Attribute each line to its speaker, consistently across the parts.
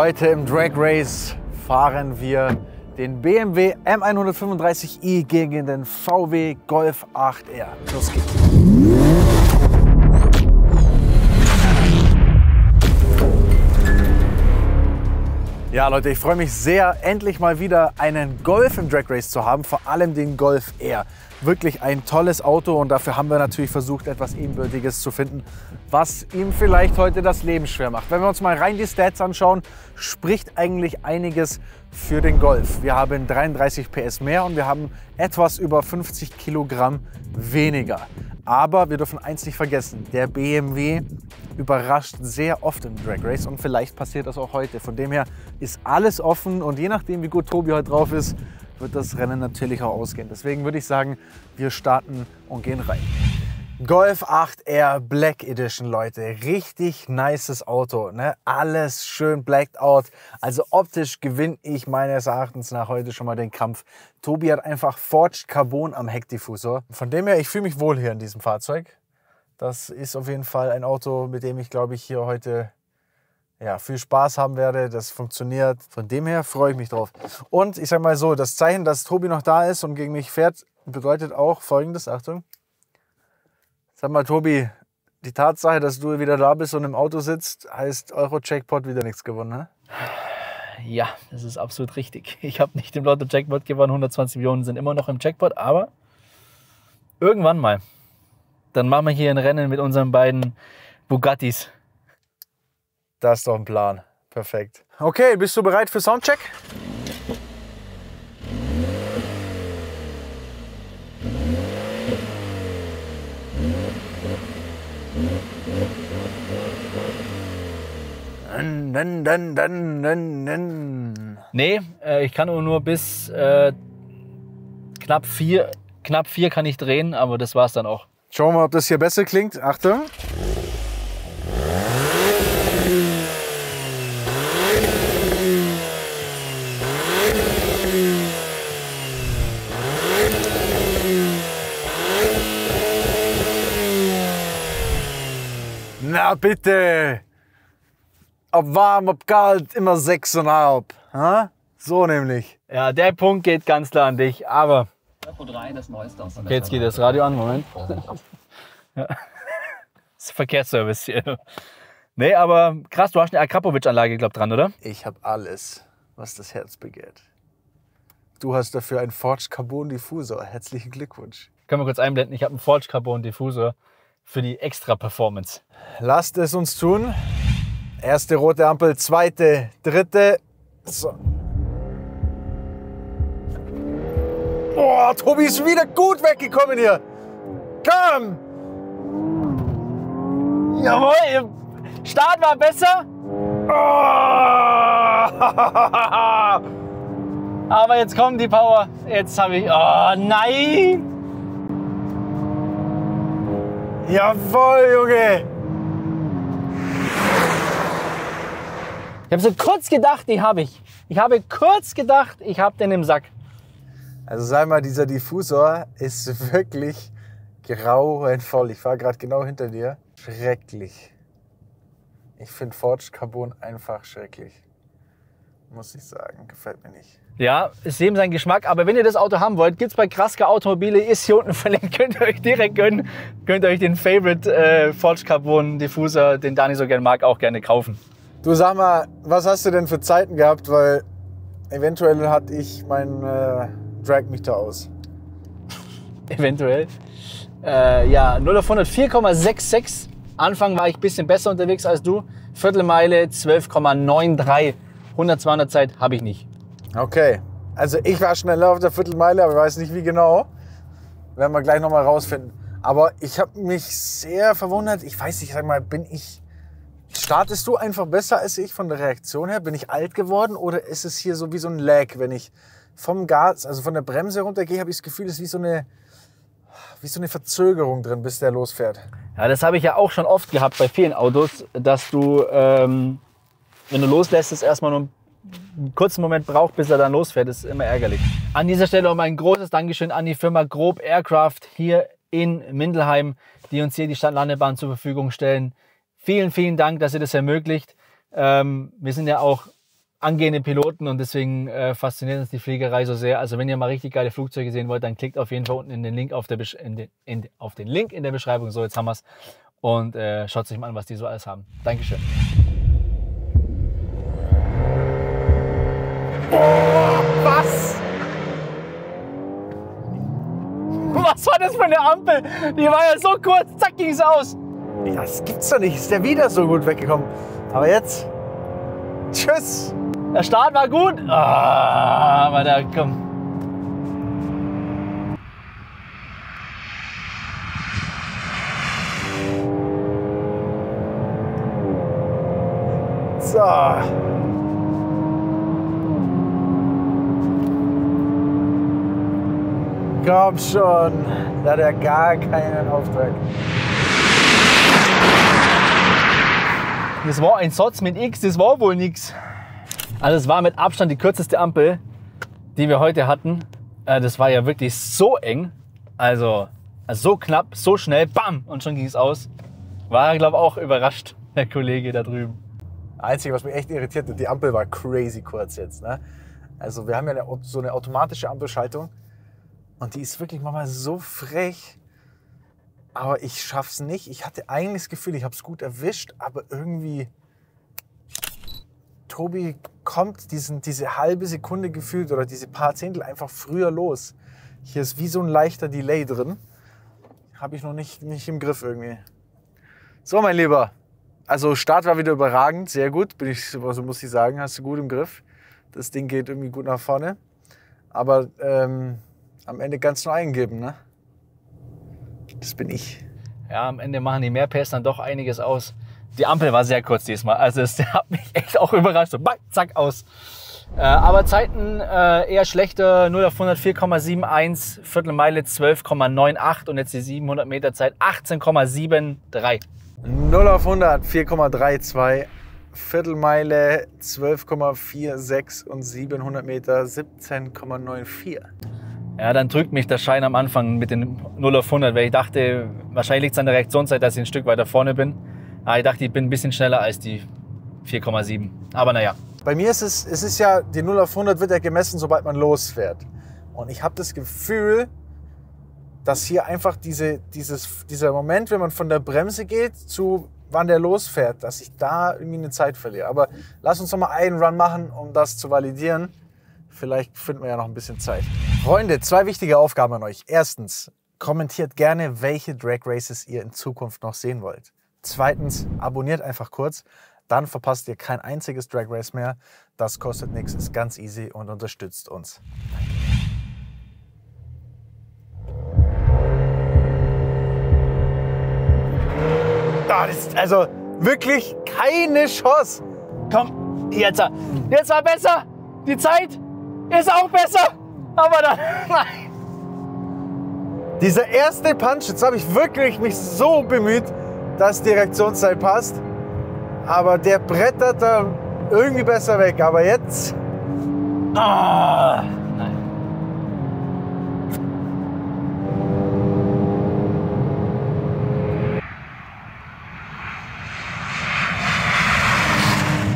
Speaker 1: Heute im Drag Race fahren wir den BMW M135i gegen den VW Golf 8R. Los geht's. Ja Leute, ich freue mich sehr, endlich mal wieder einen Golf im Drag Race zu haben, vor allem den Golf R. Wirklich ein tolles Auto und dafür haben wir natürlich versucht, etwas Ebenbürtiges zu finden, was ihm vielleicht heute das Leben schwer macht. Wenn wir uns mal rein die Stats anschauen, spricht eigentlich einiges für den Golf. Wir haben 33 PS mehr und wir haben etwas über 50 Kilogramm weniger. Aber wir dürfen eins nicht vergessen, der BMW überrascht sehr oft im Drag Race und vielleicht passiert das auch heute. Von dem her ist alles offen und je nachdem, wie gut Tobi heute drauf ist, wird das Rennen natürlich auch ausgehen. Deswegen würde ich sagen, wir starten und gehen rein. Golf 8R Black Edition, Leute. Richtig nices Auto, ne? Alles schön blacked out. Also optisch gewinne ich meines Erachtens nach heute schon mal den Kampf. Tobi hat einfach Forged Carbon am Heckdiffusor. Von dem her, ich fühle mich wohl hier in diesem Fahrzeug. Das ist auf jeden Fall ein Auto, mit dem ich, glaube ich, hier heute viel Spaß haben werde. Das funktioniert. Von dem her freue ich mich drauf. Und ich sage mal so, das Zeichen, dass Tobi noch da ist und gegen mich fährt, bedeutet auch Folgendes. Achtung. Sag mal, Tobi, die Tatsache, dass du wieder da bist und im Auto sitzt, heißt Euro-Jackpot wieder nichts gewonnen, ne?
Speaker 2: Ja, das ist absolut richtig. Ich habe nicht im Lotto-Jackpot gewonnen. 120 Millionen sind immer noch im Jackpot, aber irgendwann mal. Dann machen wir hier ein Rennen mit unseren beiden Bugattis.
Speaker 1: Das ist doch ein Plan. Perfekt. Okay, bist du bereit für Soundcheck?
Speaker 2: Nee, ich kann nur bis knapp 4 kann ich drehen, aber das war's dann auch.
Speaker 1: Schauen wir mal, ob das hier besser klingt. Achtung. Na bitte! Ob warm, ob kalt, immer 6,5. Ha? So nämlich.
Speaker 2: Ja, der Punkt geht ganz klar an dich, aber...
Speaker 3: Okay,
Speaker 2: jetzt geht das Radio an, Moment. Ja. Das ist Verkehrsservice hier. Nee, aber krass, du hast eine Akrapovic-Anlage, glaube ich, dran, oder?
Speaker 1: Ich habe alles, was das Herz begehrt. Du hast dafür einen Forged Carbon Diffusor. Herzlichen Glückwunsch.
Speaker 2: Können wir kurz einblenden, ich habe einen Forged Carbon Diffusor für die Extra-Performance.
Speaker 1: Lasst es uns tun. Erste rote Ampel, zweite, dritte. So. Boah, Tobi ist wieder gut weggekommen hier. Komm!
Speaker 2: Jawohl, Start war besser.
Speaker 1: Oh.
Speaker 2: Aber jetzt kommt die Power. Jetzt habe ich... Oh nein!
Speaker 1: Jawohl, Junge!
Speaker 2: Ich habe so kurz gedacht, die habe ich. Ich habe kurz gedacht, ich habe den im Sack.
Speaker 1: Also sag mal, dieser Diffusor ist wirklich grauenvoll. Ich fahre gerade genau hinter dir. Schrecklich. Ich finde Forged Carbon einfach schrecklich. Muss ich sagen, gefällt mir nicht.
Speaker 2: Ja, ist jedem sein Geschmack. Aber wenn ihr das Auto haben wollt, gibt es bei Kraska Automobile, ist hier unten verlinkt, könnt ihr euch direkt gönnen. Könnt ihr euch den Favorite Forged Carbon Diffusor, den Dani so gerne mag, auch gerne kaufen.
Speaker 1: Du sag mal, was hast du denn für Zeiten gehabt? Weil eventuell hatte ich meinen Dragmeter aus.
Speaker 2: Eventuell. Ja, 0 auf 100 4,66. Anfang war ich ein bisschen besser unterwegs als du. Viertelmeile 12,93. 100-200 Zeit habe ich nicht.
Speaker 1: Okay, also ich war schneller auf der Viertelmeile, aber ich weiß nicht wie genau. Werden wir gleich nochmal rausfinden. Aber ich habe mich sehr verwundert. Ich weiß nicht, sag mal, startest du einfach besser als ich von der Reaktion her? Bin ich alt geworden oder ist es hier so wie so ein Lag? Wenn ich vom Gas, also von der Bremse runtergehe, habe ich das Gefühl, es ist wie so eine Verzögerung drin, bis der losfährt.
Speaker 2: Ja, das habe ich ja auch schon oft gehabt bei vielen Autos, dass du, wenn du loslässt, es erstmal nur einen kurzen Moment braucht, bis er dann losfährt. Das ist immer ärgerlich. An dieser Stelle auch mal ein großes Dankeschön an die Firma Grob Aircraft hier in Mindelheim, die uns hier die Stadtlandebahn zur Verfügung stellen. Vielen, vielen Dank, dass ihr das ermöglicht. Wir sind ja auch angehende Piloten und deswegen fasziniert uns die Fliegerei so sehr. Also wenn ihr mal richtig geile Flugzeuge sehen wollt, dann klickt auf jeden Fall unten in den Link auf den Link in der Beschreibung. So, jetzt haben wir es. Und schaut euch mal an, was die so alles haben. Dankeschön.
Speaker 1: Oh, was?
Speaker 2: Was war das für eine Ampel? Die war ja so kurz, zack, ging es aus.
Speaker 1: Ja, das gibt's doch nicht. Ist der wieder so gut weggekommen. Aber jetzt, tschüss.
Speaker 2: Der Start war gut, aber da komm.
Speaker 1: So. Komm schon, da hat er gar keinen Auftrag.
Speaker 2: Das war ein Satz mit X, das war wohl nix. Also es war mit Abstand die kürzeste Ampel, die wir heute hatten. Das war ja wirklich so eng, also so knapp, so schnell, bam, und schon ging es aus. War, glaube ich, auch überrascht, der Kollege da drüben.
Speaker 1: Einzige, was mich echt irritiert hat, die Ampel war crazy kurz jetzt. Ne? Also wir haben ja so eine automatische Ampelschaltung und die ist wirklich manchmal so frech. Aber ich schaff's nicht. Ich hatte eigentlich das Gefühl, ich habe es gut erwischt, aber irgendwie Tobi kommt diese halbe Sekunde gefühlt oder diese paar Zehntel einfach früher los. Hier ist wie so ein leichter Delay drin. Habe ich noch nicht im Griff irgendwie. So, mein Lieber. Also Start war wieder überragend, sehr gut. Also muss ich sagen, hast du gut im Griff. Das Ding geht irgendwie gut nach vorne. Aber am Ende kannst du nur eingeben, ne? Das bin ich.
Speaker 2: Ja, am Ende machen die Mehr-PS dann doch einiges aus. Die Ampel war sehr kurz diesmal, also das hat mich echt auch überrascht. So, zack, aus. Aber Zeiten eher schlechter, 0 auf 100 4,71, Viertelmeile 12,98 und jetzt die 700 Meter Zeit 18,73.
Speaker 1: 0 auf 100 4,32, Viertelmeile 12,46 und 700 Meter 17,94.
Speaker 2: Ja, dann drückt mich der Schein am Anfang mit den 0 auf 100, weil ich dachte, wahrscheinlich liegt es an der Reaktionszeit, dass ich ein Stück weiter vorne bin. Aber ich dachte, ich bin ein bisschen schneller als die 4,7. Aber naja.
Speaker 1: Bei mir ist es ja, die 0 auf 100 wird ja gemessen, sobald man losfährt. Und ich habe das Gefühl, dass hier einfach dieser Moment, wenn man von der Bremse geht zu wann der losfährt, dass ich da irgendwie eine Zeit verliere. Aber lass uns noch mal einen Run machen, um das zu validieren. Vielleicht finden wir ja noch ein bisschen Zeit. Freunde, 2 wichtige Aufgaben an euch. Erstens, kommentiert gerne, welche Drag Races ihr in Zukunft noch sehen wollt. Zweitens, abonniert einfach kurz, dann verpasst ihr kein einziges Drag Race mehr. Das kostet nichts, ist ganz easy und unterstützt uns. Das ist also wirklich keine Chance.
Speaker 2: Komm, jetzt war besser. Die Zeit ist auch besser. Aber dann, nein.
Speaker 1: Dieser erste Punch, jetzt habe ich wirklich mich so bemüht, dass die Reaktionszeit passt. Aber der brettert da irgendwie besser weg. Aber jetzt...
Speaker 2: Ah, nein.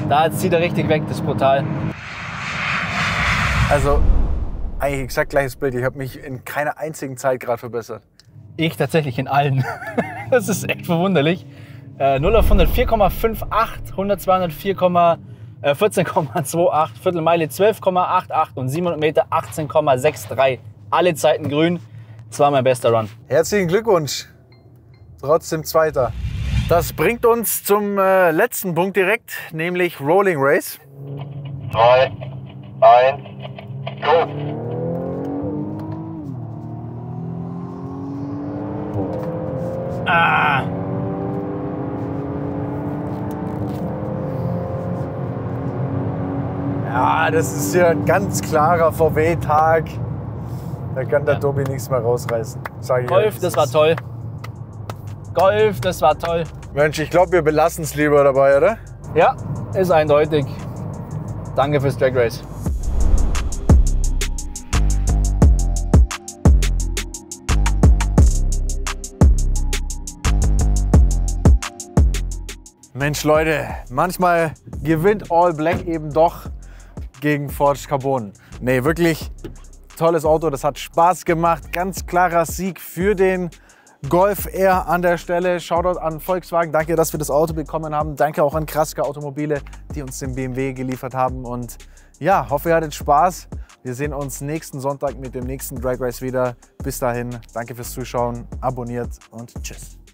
Speaker 2: Da zieht er richtig weg, das ist brutal.
Speaker 1: Also, eigentlich exakt gleiches Bild. Ich habe mich in keiner einzigen Zeit gerade verbessert.
Speaker 2: Ich tatsächlich in allen. Das ist echt verwunderlich. 0 auf 100 4,58, 100 200 14,28, Viertelmeile 12,88 und 700 Meter 18,63. Alle Zeiten grün. Das war mein bester Run.
Speaker 1: Herzlichen Glückwunsch. Trotzdem Zweiter. Das bringt uns zum letzten Punkt direkt, nämlich Rolling Race.
Speaker 3: 3, 1, go!
Speaker 2: Ah!
Speaker 1: Ja, das ist hier ein ganz klarer VW-Tag. Da kann der Tobi nichts mehr rausreißen. Sag ich
Speaker 2: Golf,
Speaker 1: jetzt.
Speaker 2: das war toll. Golf, das war toll.
Speaker 1: Mensch, ich glaube, wir belassen es lieber dabei, oder?
Speaker 2: Ja, ist eindeutig. Danke fürs Drag Race.
Speaker 1: Mensch, Leute, manchmal gewinnt All Black eben doch. gegen Forged Carbon. Nee, wirklich tolles Auto, das hat Spaß gemacht. Ganz klarer Sieg für den Golf R an der Stelle. Shoutout an Volkswagen, danke, dass wir das Auto bekommen haben. Danke auch an Kraska Automobile, die uns den BMW geliefert haben. Und ja, hoffe, ihr hattet Spaß. Wir sehen uns nächsten Sonntag mit dem nächsten Drag Race wieder. Bis dahin, danke fürs Zuschauen, abonniert und tschüss.